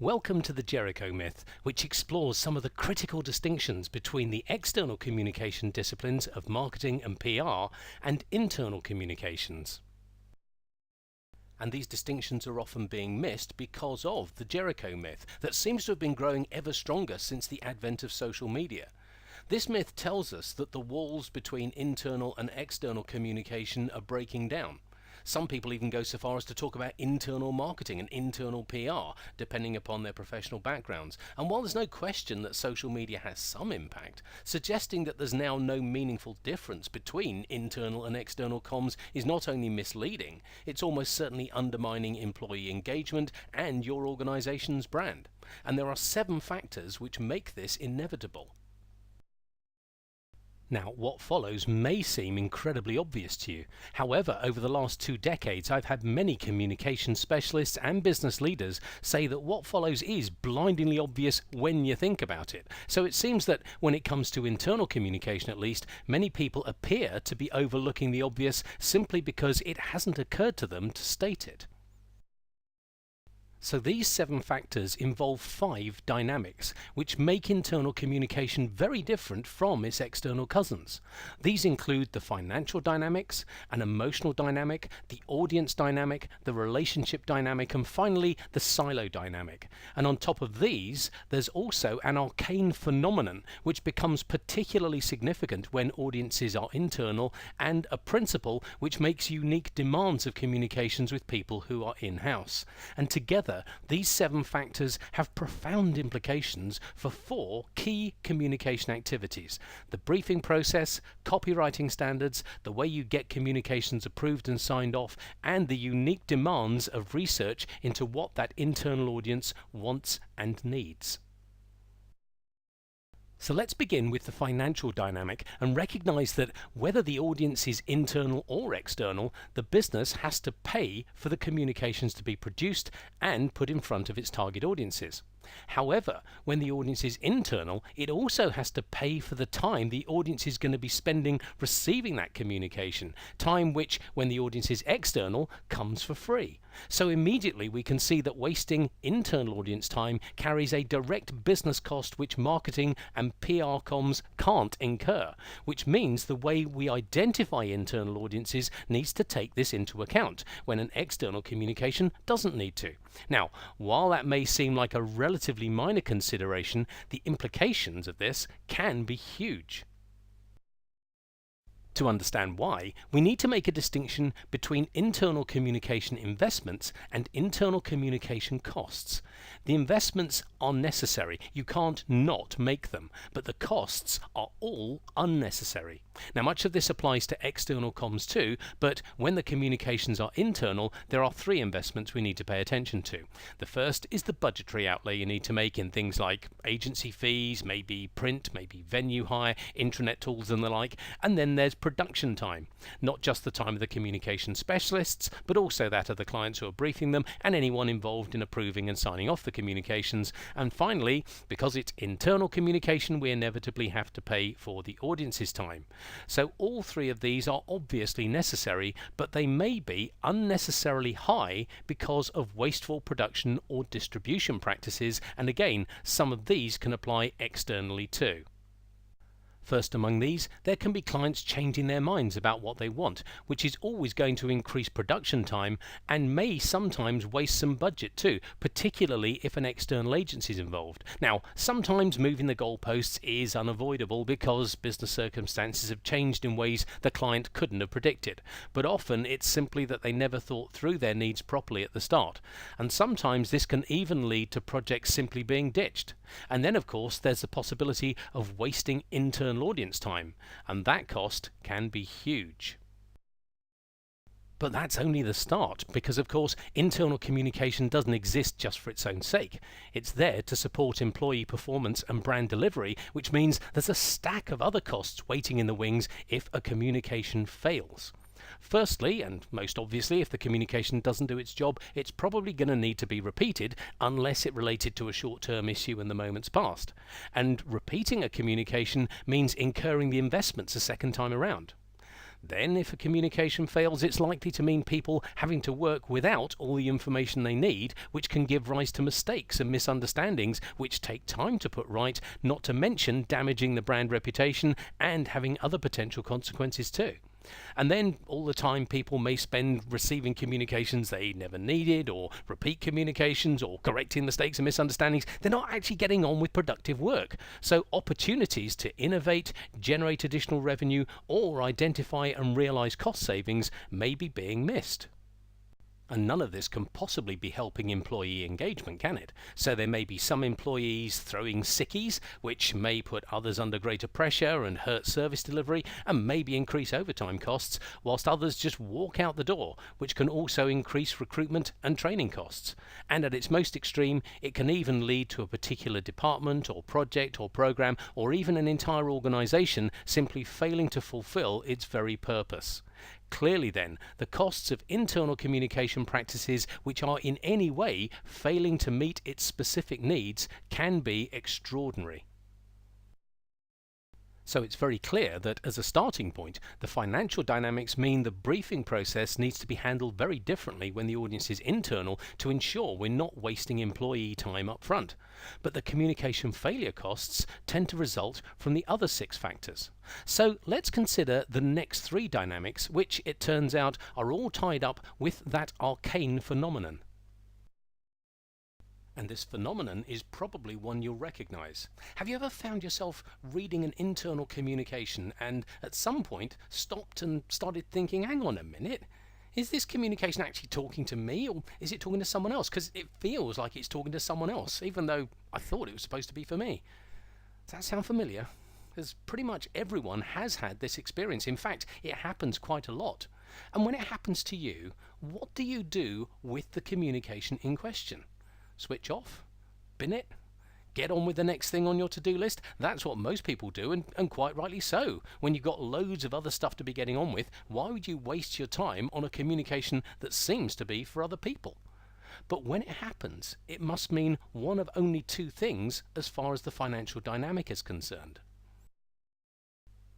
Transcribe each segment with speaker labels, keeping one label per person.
Speaker 1: Welcome to the Jericho Myth, which explores some of the critical distinctions between the external communication disciplines of marketing and PR and internal communications. And these distinctions are often being missed because of the Jericho Myth that seems to have been growing ever stronger since the advent of social media. This myth tells us that the walls between internal and external communication are breaking down. Some people even go so far as to talk about internal marketing and internal PR, depending upon their professional backgrounds. And while there's no question that social media has some impact, suggesting that there's now no meaningful difference between internal and external comms is not only misleading, it's almost certainly undermining employee engagement and your organization's brand. And there are 7 factors which make this inevitable. Now, what follows may seem incredibly obvious to you. However, over the last 2 decades, I've had many communication specialists and business leaders say that what follows is blindingly obvious when you think about it. So it seems that when it comes to internal communication at least, many people appear to be overlooking the obvious simply because it hasn't occurred to them to state it. So these 7 factors involve 5 dynamics, which make internal communication very different from its external cousins. These include the financial dynamics, an emotional dynamic, the audience dynamic, the relationship dynamic, and finally the silo dynamic. And on top of these, there's also an arcane phenomenon, which becomes particularly significant when audiences are internal, and a principle which makes unique demands of communications with people who are in-house. And together, these 7 factors have profound implications for 4 key communication activities: the briefing process, copywriting standards, the way you get communications approved and signed off, and the unique demands of research into what that internal audience wants and needs. So let's begin with the financial dynamic and recognize that whether the audience is internal or external, the business has to pay for the communications to be produced and put in front of its target audiences. However, when the audience is internal, it also has to pay for the time the audience is going to be spending receiving that communication, time which, when the audience is external, comes for free. So immediately we can see that wasting internal audience time carries a direct business cost which marketing and PR comms can't incur, which means the way we identify internal audiences needs to take this into account, when an external communication doesn't need to. Now, while that may seem like a relatively minor consideration, the implications of this can be huge. To understand why, we need to make a distinction between internal communication investments and internal communication costs. The investments are necessary, you can't not make them, but the costs are all unnecessary. Now, much of this applies to external comms too, but when the communications are internal, there are 3 investments we need to pay attention to. The first is the budgetary outlay you need to make in things like agency fees, maybe print, maybe venue hire, intranet tools and the like, and then there's production time, not just the time of the communication specialists, but also that of the clients who are briefing them and anyone involved in approving and signing off the communications. And finally, because it's internal communication, we inevitably have to pay for the audience's time. So all 3 of these are obviously necessary, but they may be unnecessarily high because of wasteful production or distribution practices, and again, some of these can apply externally too. First among these, there can be clients changing their minds about what they want, which is always going to increase production time and may sometimes waste some budget too, particularly if an external agency is involved. Now, sometimes moving the goalposts is unavoidable because business circumstances have changed in ways the client couldn't have predicted, but often it's simply that they never thought through their needs properly at the start. And sometimes this can even lead to projects simply being ditched. And then, of course, there's the possibility of wasting internal audience time, and that cost can be huge. But that's only the start, because of course internal communication doesn't exist just for its own sake. It's there to support employee performance and brand delivery, which means there's a stack of other costs waiting in the wings if a communication fails. Firstly, and most obviously, if the communication doesn't do its job, it's probably going to need to be repeated unless it related to a short-term issue in the moment's past. And repeating a communication means incurring the investments a second time around. Then, if a communication fails, it's likely to mean people having to work without all the information they need, which can give rise to mistakes and misunderstandings, which take time to put right, not to mention damaging the brand reputation and having other potential consequences too. And then all the time people may spend receiving communications they never needed, or repeat communications, or correcting mistakes and misunderstandings. They're not actually getting on with productive work. So opportunities to innovate, generate additional revenue, or identify and realize cost savings may be being missed. And none of this can possibly be helping employee engagement, can it? So there may be some employees throwing sickies, which may put others under greater pressure and hurt service delivery, and maybe increase overtime costs, whilst others just walk out the door, which can also increase recruitment and training costs. And at its most extreme, it can even lead to a particular department or project or program, or even an entire organization simply failing to fulfill its very purpose. Clearly then, the costs of internal communication practices which are in any way failing to meet its specific needs can be extraordinary. So it's very clear that as a starting point, the financial dynamics mean the briefing process needs to be handled very differently when the audience is internal to ensure we're not wasting employee time up front. But the communication failure costs tend to result from the other 6 factors. So let's consider the next 3 dynamics, which it turns out are all tied up with that arcane phenomenon. And this phenomenon is probably one you'll recognize. Have you ever found yourself reading an internal communication and at some point stopped and started thinking, hang on a minute, is this communication actually talking to me, or is it talking to someone else? Because it feels like it's talking to someone else, even though I thought it was supposed to be for me. Does that sound familiar? Because pretty much everyone has had this experience. In fact, it happens quite a lot. And when it happens to you, what do you do with the communication in question? Switch off? Bin it? Get on with the next thing on your to-do list? That's what most people do, and quite rightly so. When you've got loads of other stuff to be getting on with, why would you waste your time on a communication that seems to be for other people? But when it happens, it must mean one of only 2 things as far as the financial dynamic is concerned.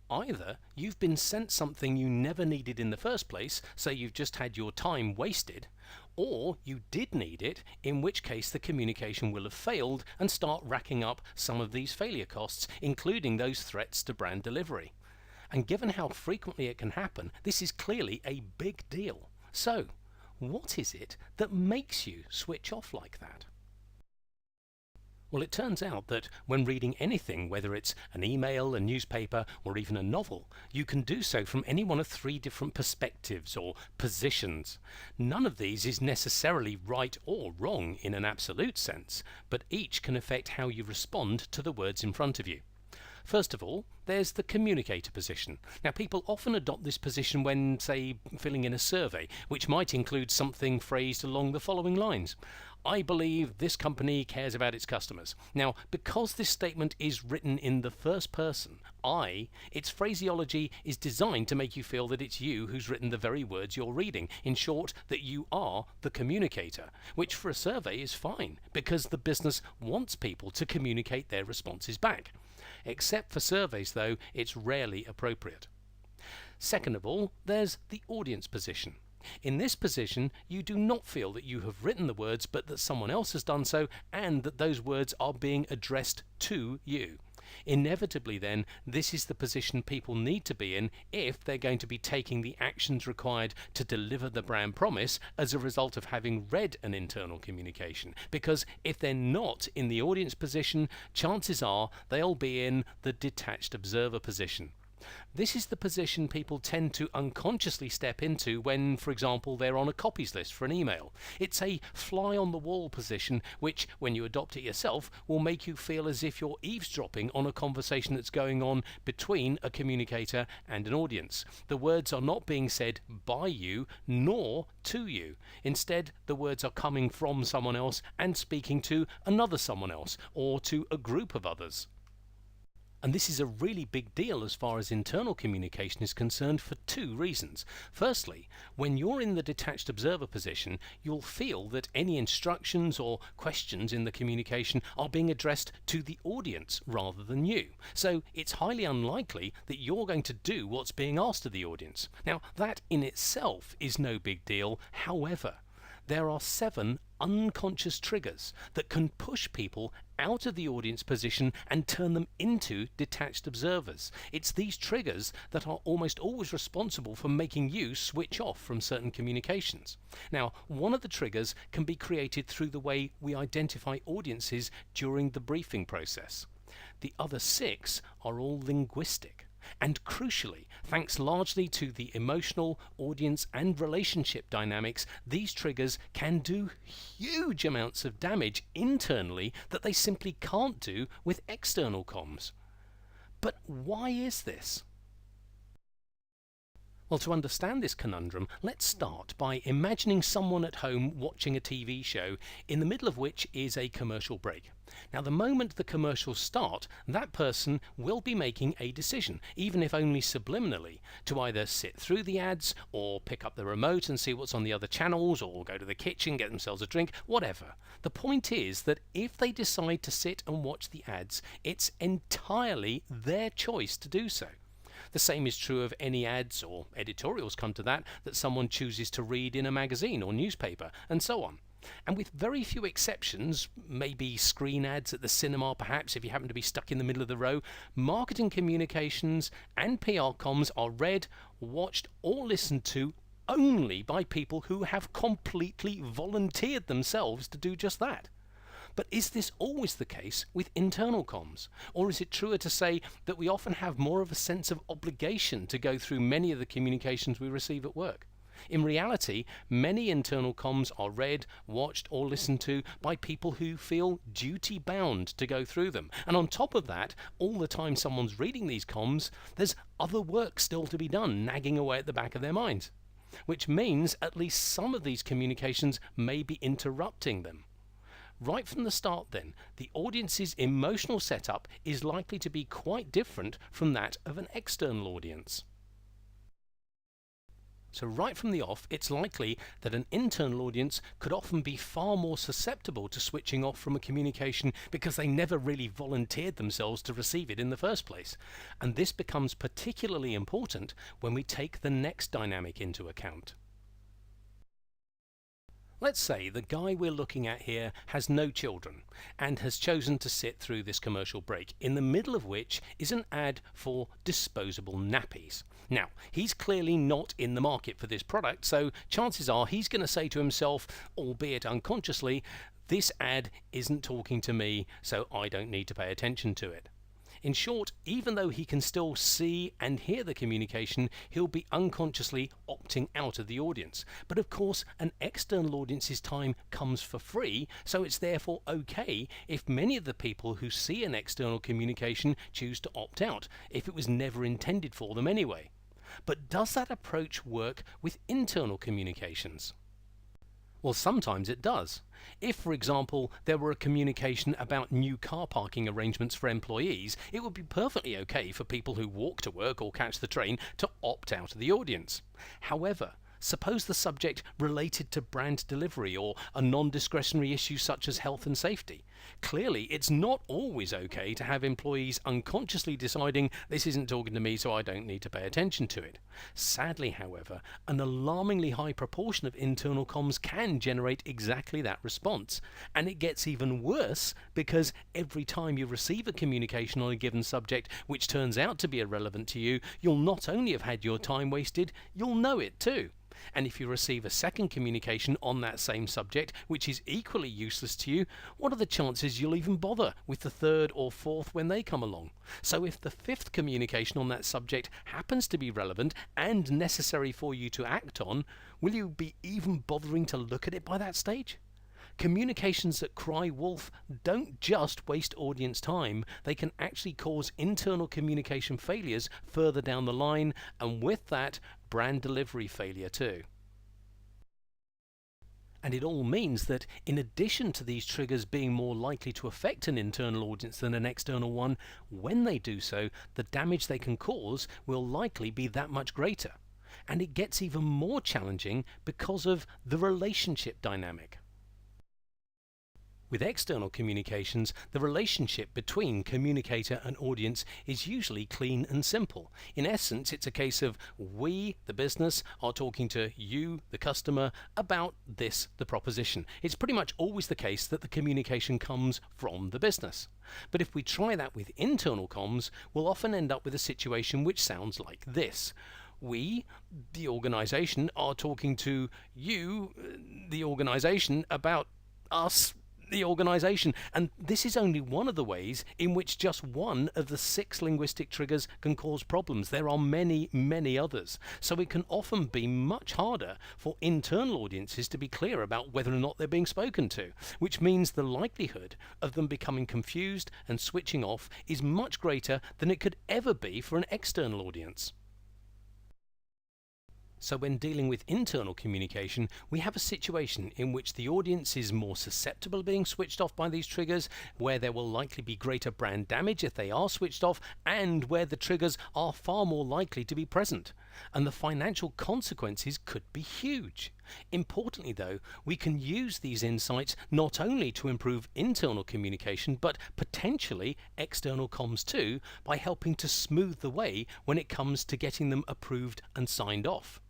Speaker 1: Either you've been sent something you never needed in the first place, so you've just had your time wasted, or you did need it, in which case the communication will have failed and start racking up some of these failure costs, including those threats to brand delivery. And given how frequently it can happen, this is clearly a big deal. So, what is it that makes you switch off like that? Well, it turns out that when reading anything, whether it's an email, a newspaper, or even a novel, you can do so from any one of 3 different perspectives or positions. None of these is necessarily right or wrong in an absolute sense, but each can affect how you respond to the words in front of you. First of all, there's the communicator position. Now, people often adopt this position when, say, filling in a survey, which might include something phrased along the following lines. I believe this company cares about its customers. Now, because this statement is written in the first person, its phraseology is designed to make you feel that it's you who's written the very words you're reading. In short, that you are the communicator, which for a survey is fine, because the business wants people to communicate their responses back. Except for surveys, though, it's rarely appropriate. Second of all, there's the audience position. In this position, you do not feel that you have written the words, but that someone else has done so, and that those words are being addressed to you. Inevitably then, this is the position people need to be in if they're going to be taking the actions required to deliver the brand promise as a result of having read an internal communication. Because if they're not in the audience position, chances are they'll be in the detached observer position. This is the position people tend to unconsciously step into when, for example, they're on a copies list for an email. It's a fly-on-the-wall position which, when you adopt it yourself, will make you feel as if you're eavesdropping on a conversation that's going on between a communicator and an audience. The words are not being said by you nor to you. Instead, the words are coming from someone else and speaking to another someone else, or to a group of others. And this is a really big deal as far as internal communication is concerned for two reasons. Firstly, when you're in the detached observer position, you'll feel that any instructions or questions in the communication are being addressed to the audience rather than you. So it's highly unlikely that you're going to do what's being asked of the audience. Now, that in itself is no big deal. However, there are 7 unconscious triggers that can push people out of the audience position and turn them into detached observers. It's these triggers that are almost always responsible for making you switch off from certain communications. Now, one of the triggers can be created through the way we identify audiences during the briefing process. The other 6 are all linguistic. And crucially, thanks largely to the emotional, audience and relationship dynamics, these triggers can do huge amounts of damage internally that they simply can't do with external comms. But why is this? Well, to understand this conundrum, let's start by imagining someone at home watching a TV show, in the middle of which is a commercial break. Now, the moment the commercials start, that person will be making a decision, even if only subliminally, to either sit through the ads, or pick up the remote and see what's on the other channels, or go to the kitchen, get themselves a drink, whatever. The point is that if they decide to sit and watch the ads, it's entirely their choice to do so. The same is true of any ads, or editorials come to that someone chooses to read in a magazine or newspaper, and so on. And with very few exceptions, maybe screen ads at the cinema perhaps if you happen to be stuck in the middle of the row, marketing communications and PR comms are read, watched or listened to only by people who have completely volunteered themselves to do just that. But is this always the case with internal comms? Or is it truer to say that we often have more of a sense of obligation to go through many of the communications we receive at work? In reality, many internal comms are read, watched or listened to by people who feel duty-bound to go through them. And on top of that, all the time someone's reading these comms, there's other work still to be done, nagging away at the back of their minds. Which means at least some of these communications may be interrupting them. Right from the start then, the audience's emotional setup is likely to be quite different from that of an external audience. So right from the off, it's likely that an internal audience could often be far more susceptible to switching off from a communication because they never really volunteered themselves to receive it in the first place. And this becomes particularly important when we take the next dynamic into account. Let's say the guy we're looking at here has no children and has chosen to sit through this commercial break, in the middle of which is an ad for disposable nappies. Now, he's clearly not in the market for this product, so chances are he's going to say to himself, albeit unconsciously, this ad isn't talking to me, so I don't need to pay attention to it. In short, even though he can still see and hear the communication, he'll be unconsciously opting out of the audience. But of course, an external audience's time comes for free, so it's therefore okay if many of the people who see an external communication choose to opt out, if it was never intended for them anyway. But does that approach work with internal communications? Well, sometimes it does. If, for example, there were a communication about new car parking arrangements for employees, it would be perfectly okay for people who walk to work or catch the train to opt out of the audience. However, suppose the subject related to brand delivery or a non-discretionary issue such as health and safety. Clearly, it's not always okay to have employees unconsciously deciding this isn't talking to me, so I don't need to pay attention to it. Sadly, however, an alarmingly high proportion of internal comms can generate exactly that response. And it gets even worse because every time you receive a communication on a given subject which turns out to be irrelevant to you, you'll not only have had your time wasted, you'll know it too. And if you receive a second communication on that same subject, which is equally useless to you, what are the chances you'll even bother with the third or fourth when they come along? So if the fifth communication on that subject happens to be relevant and necessary for you to act on, will you be even bothering to look at it by that stage? Communications that cry wolf don't just waste audience time, they can actually cause internal communication failures further down the line, and with that, brand delivery failure too. And it all means that in addition to these triggers being more likely to affect an internal audience than an external one, when they do so, the damage they can cause will likely be that much greater. And it gets even more challenging because of the relationship dynamic. With external communications, the relationship between communicator and audience is usually clean and simple. In essence, it's a case of we, the business, are talking to you, the customer, about this, the proposition. It's pretty much always the case that the communication comes from the business. But if we try that with internal comms, we'll often end up with a situation which sounds like this. We, the organization, are talking to you, the organization, about us, the organization. And this is only one of the ways in which just one of the 6 linguistic triggers can cause problems. There are many, many others. So it can often be much harder for internal audiences to be clear about whether or not they're being spoken to, which means the likelihood of them becoming confused and switching off is much greater than it could ever be for an external audience. So when dealing with internal communication, we have a situation in which the audience is more susceptible to being switched off by these triggers, where there will likely be greater brand damage if they are switched off, and where the triggers are far more likely to be present. And the financial consequences could be huge. Importantly though, we can use these insights not only to improve internal communication, but potentially external comms too, by helping to smooth the way when it comes to getting them approved and signed off.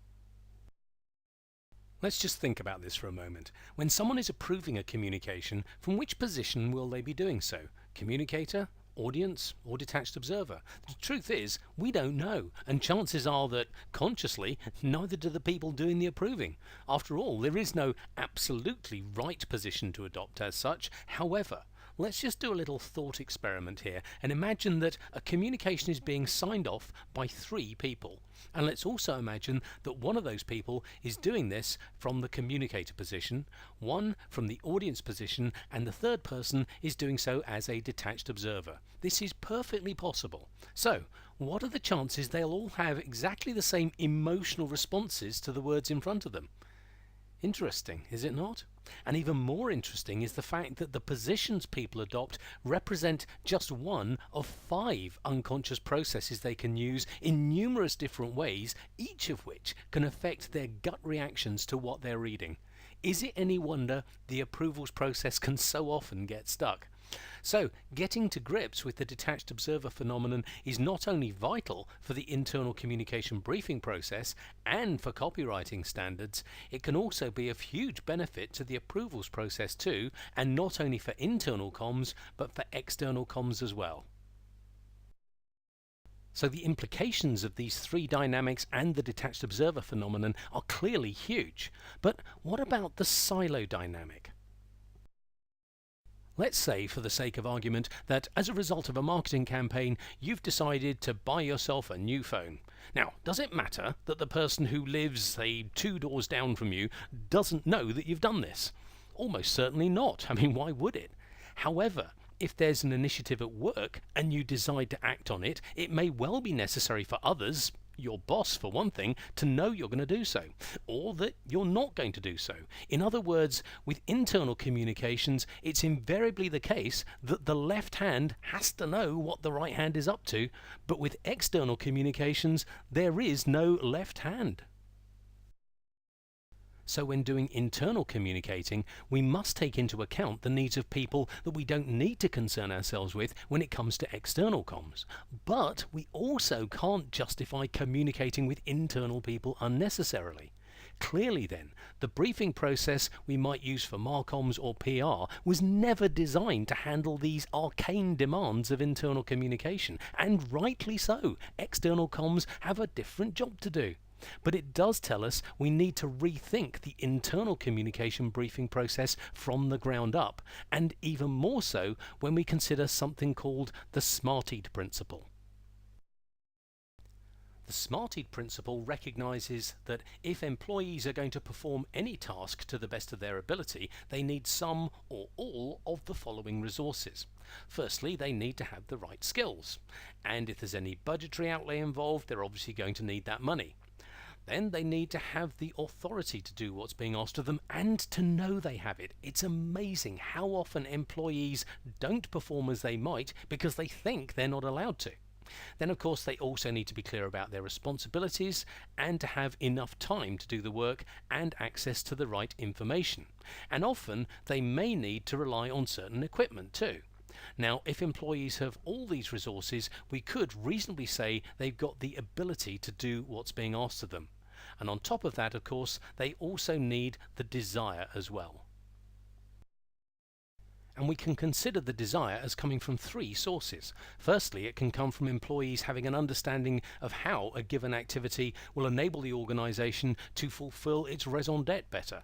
Speaker 1: Let's just think about this for a moment. When someone is approving a communication, from which position will they be doing so? Communicator, audience, or detached observer? The truth is, we don't know, and chances are that, consciously, neither do the people doing the approving. After all, there is no absolutely right position to adopt as such. However, let's just do a little thought experiment here and imagine that a communication is being signed off by 3 people. And let's also imagine that one of those people is doing this from the communicator position, one from the audience position, and the third person is doing so as a detached observer. This is perfectly possible. So, what are the chances they'll all have exactly the same emotional responses to the words in front of them? Interesting, is it not? And even more interesting is the fact that the positions people adopt represent just one of 5 unconscious processes they can use in numerous different ways, each of which can affect their gut reactions to what they're reading. Is it any wonder the approvals process can so often get stuck? So, getting to grips with the detached observer phenomenon is not only vital for the internal communication briefing process and for copywriting standards, it can also be of huge benefit to the approvals process too, and not only for internal comms, but for external comms as well. So the implications of these 3 dynamics and the detached observer phenomenon are clearly huge. But what about the silo dynamic? Let's say, for the sake of argument, that as a result of a marketing campaign, you've decided to buy yourself a new phone. Now, does it matter that the person who lives, say, 2 doors down from you doesn't know that you've done this? Almost certainly not. I mean, why would it? However, if there's an initiative at work and you decide to act on it, it may well be necessary for others, your boss for one thing, to know you're going to do so, or that you're not going to do so. In other words, with internal communications, it's invariably the case that the left hand has to know what the right hand is up to, but with external communications, there is no left hand. So when doing internal communicating, we must take into account the needs of people that we don't need to concern ourselves with when it comes to external comms. But we also can't justify communicating with internal people unnecessarily. Clearly then, the briefing process we might use for Marcoms or PR was never designed to handle these arcane demands of internal communication, and rightly so. External comms have a different job to do. But it does tell us we need to rethink the internal communication briefing process from the ground up, and even more so when we consider something called the SMART-EAT principle. The SMART-EAT principle recognizes that if employees are going to perform any task to the best of their ability, they need some or all of the following resources. Firstly, they need to have the right skills, and if there's any budgetary outlay involved, they're obviously going to need that money. Then they need to have the authority to do what's being asked of them and to know they have it. It's amazing how often employees don't perform as they might because they think they're not allowed to. Then, of course, they also need to be clear about their responsibilities and to have enough time to do the work and access to the right information. And often they may need to rely on certain equipment too. Now, if employees have all these resources, we could reasonably say they've got the ability to do what's being asked of them. And on top of that, of course, they also need the desire as well. And we can consider the desire as coming from three sources. Firstly, it can come from employees having an understanding of how a given activity will enable the organisation to fulfil its raison d'etre better.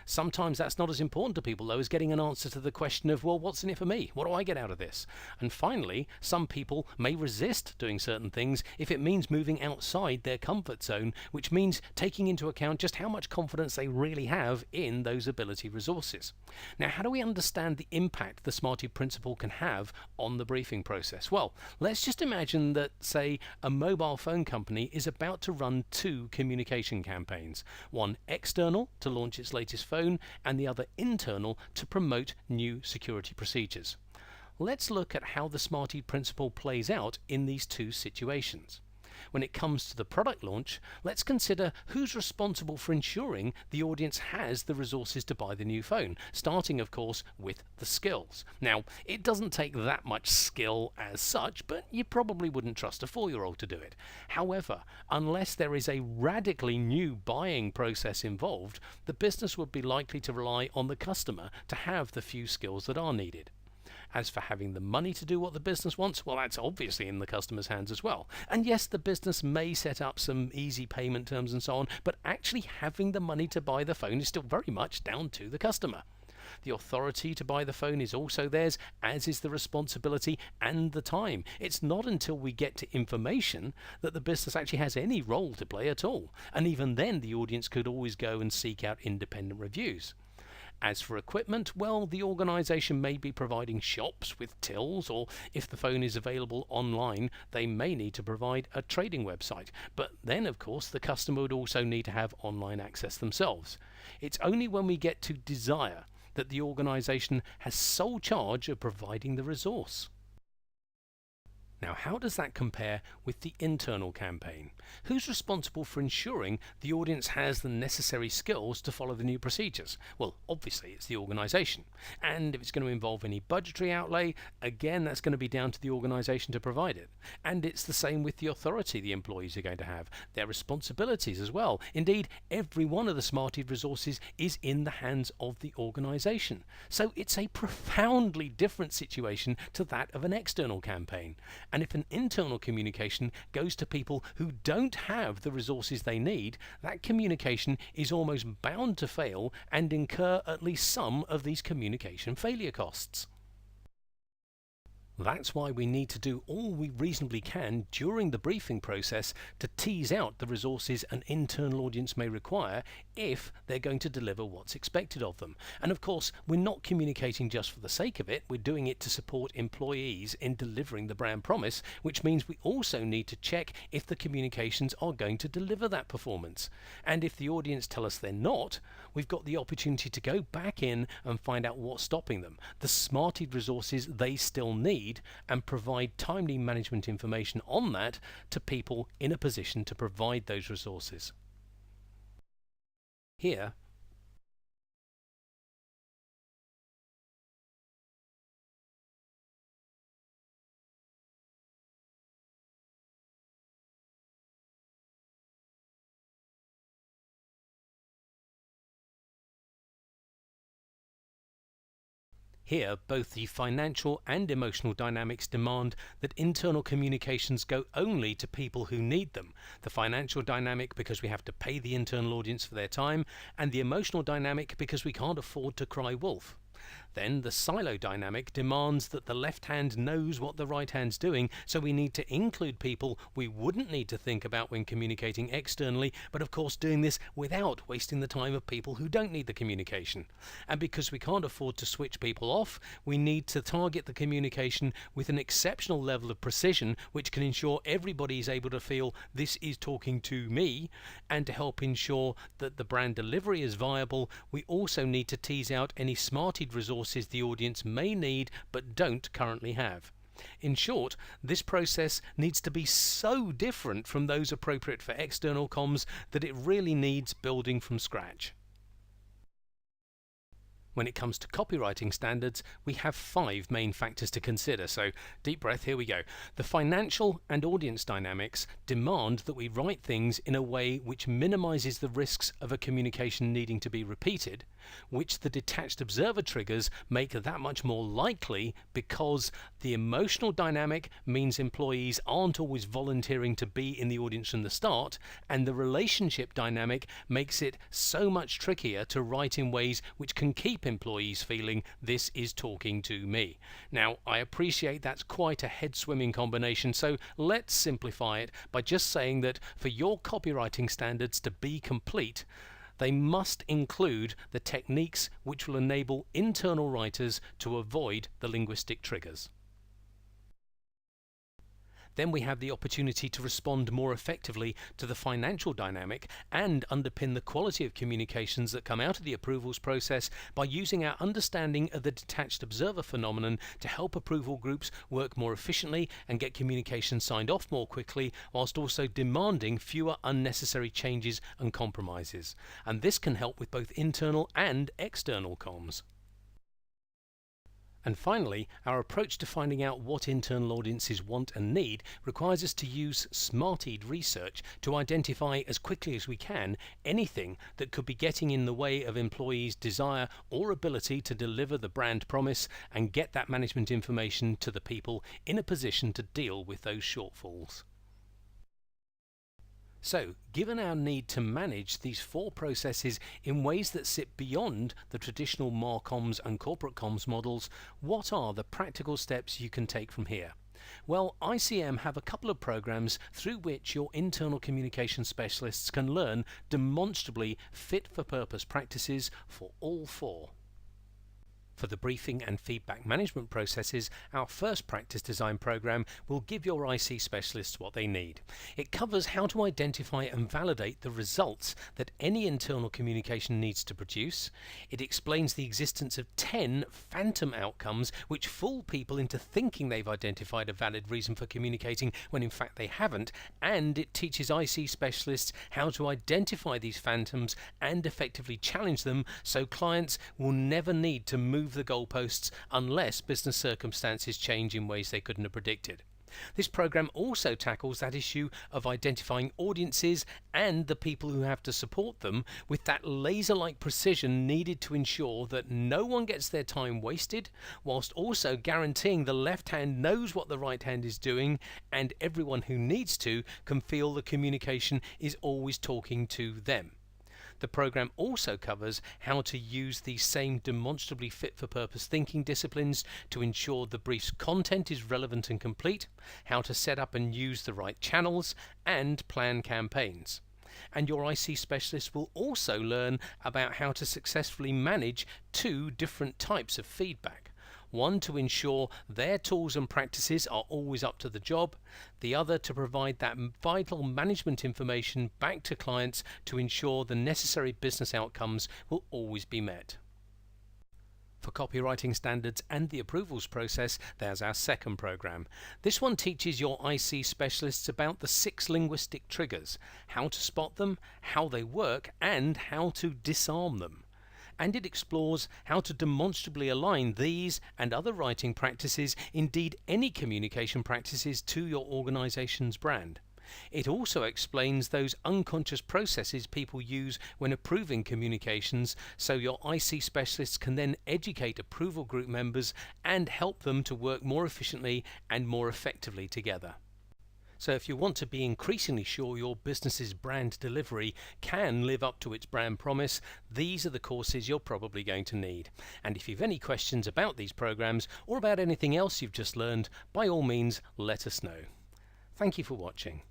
Speaker 1: Sometimes that's not as important to people, though, as getting an answer to the question of, well, what's in it for me? What do I get out of this? And finally, some people may resist doing certain things if it means moving outside their comfort zone, which means taking into account just how much confidence they really have in those ability resources. Now, how do we understand the impact the SMARTY principle can have on the briefing process? Well, let's just imagine that, say, a mobile phone company is about to run two communication campaigns, one external to launch its latest phone and the other internal to promote new security procedures. Let's look at how the SMARTY principle plays out in these two situations. When it comes to the product launch, let's consider who's responsible for ensuring the audience has the resources to buy the new phone, starting of course with the skills. Now, it doesn't take that much skill as such, but you probably wouldn't trust a 4-year-old to do it. However, unless there is a radically new buying process involved, the business would be likely to rely on the customer to have the few skills that are needed. As for having the money to do what the business wants, well, that's obviously in the customer's hands as well. And yes, the business may set up some easy payment terms and so on, but actually having the money to buy the phone is still very much down to the customer. The authority to buy the phone is also theirs, as is the responsibility and the time. It's not until we get to information that the business actually has any role to play at all. And even then, the audience could always go and seek out independent reviews. As for equipment, well, the organisation may be providing shops with tills, or if the phone is available online, they may need to provide a trading website. But then, of course, the customer would also need to have online access themselves. It's only when we get to desire that the organisation has sole charge of providing the resource. Now, how does that compare with the internal campaign? Who's responsible for ensuring the audience has the necessary skills to follow the new procedures? Well, obviously it's the organisation. And if it's going to involve any budgetary outlay, again, that's going to be down to the organisation to provide it. And it's the same with the authority the employees are going to have, their responsibilities as well. Indeed, every one of the SMARTY resources is in the hands of the organisation. So it's a profoundly different situation to that of an external campaign. And if an internal communication goes to people who don't have the resources they need, that communication is almost bound to fail and incur at least some of these communication failure costs. That's why we need to do all we reasonably can during the briefing process to tease out the resources an internal audience may require if they're going to deliver what's expected of them. And of course, we're not communicating just for the sake of it, we're doing it to support employees in delivering the brand promise, which means we also need to check if the communications are going to deliver that performance. And if the audience tell us they're not, we've got the opportunity to go back in and find out what's stopping them, the SMARTY resources they still need, and provide timely management information on that to people in a position to provide those resources. Here, Here, both the financial and emotional dynamics demand that internal communications go only to people who need them. The financial dynamic because we have to pay the internal audience for their time, and the emotional dynamic because we can't afford to cry wolf. Then the silo dynamic demands that the left hand knows what the right hand's doing, so we need to include people we wouldn't need to think about when communicating externally, but of course doing this without wasting the time of people who don't need the communication. And because we can't afford to switch people off, we need to target the communication with an exceptional level of precision, which can ensure everybody is able to feel this is talking to me. And to help ensure that the brand delivery is viable, we also need to tease out any smarted resources the audience may need but don't currently have. In short, this process needs to be so different from those appropriate for external comms that it really needs building from scratch. When it comes to copywriting standards, we have 5 main factors to consider. So, deep breath, here we go. The financial and audience dynamics demand that we write things in a way which minimizes the risks of a communication needing to be repeated, which the detached observer triggers make that much more likely because the emotional dynamic means employees aren't always volunteering to be in the audience from the start, and the relationship dynamic makes it so much trickier to write in ways which can keep employees feeling this is talking to me. Now, I appreciate that's quite a head-swimming combination, so let's simplify it by just saying that for your copywriting standards to be complete, they must include the techniques which will enable internal writers to avoid the linguistic triggers. Then we have the opportunity to respond more effectively to the financial dynamic and underpin the quality of communications that come out of the approvals process by using our understanding of the detached observer phenomenon to help approval groups work more efficiently and get communication signed off more quickly, whilst also demanding fewer unnecessary changes and compromises. And this can help with both internal and external comms. And finally, our approach to finding out what internal audiences want and need requires us to use smarted research to identify as quickly as we can anything that could be getting in the way of employees' desire or ability to deliver the brand promise and get that management information to the people in a position to deal with those shortfalls. So, given our need to manage these 4 processes in ways that sit beyond the traditional marcoms and corporate comms models, what are the practical steps you can take from here? Well, ICM have a couple of programs through which your internal communication specialists can learn demonstrably fit-for-purpose practices for all 4. For the briefing and feedback management processes, our first practice design program will give your IC specialists what they need. It covers how to identify and validate the results that any internal communication needs to produce. It explains the existence of 10 phantom outcomes which fool people into thinking they've identified a valid reason for communicating when in fact they haven't, and it teaches IC specialists how to identify these phantoms and effectively challenge them so clients will never need to move the goalposts unless business circumstances change in ways they couldn't have predicted. This program also tackles that issue of identifying audiences and the people who have to support them with that laser-like precision needed to ensure that no one gets their time wasted, whilst also guaranteeing the left hand knows what the right hand is doing and everyone who needs to can feel the communication is always talking to them. The program also covers how to use these same demonstrably fit-for-purpose thinking disciplines to ensure the brief's content is relevant and complete, how to set up and use the right channels, and plan campaigns. And your IC specialist will also learn about how to successfully manage 2 different types of feedback. One to ensure their tools and practices are always up to the job, the other to provide that vital management information back to clients to ensure the necessary business outcomes will always be met. For copywriting standards and the approvals process, there's our second program. This one teaches your IC specialists about the 6 linguistic triggers, how to spot them, how they work, and how to disarm them. And it explores how to demonstrably align these and other writing practices, indeed any communication practices, to your organization's brand. It also explains those unconscious processes people use when approving communications, so your IC specialists can then educate approval group members and help them to work more efficiently and more effectively together. So if you want to be increasingly sure your business's brand delivery can live up to its brand promise, these are the courses you're probably going to need. And if you've any questions about these programs or about anything else you've just learned, by all means let us know. Thank you for watching.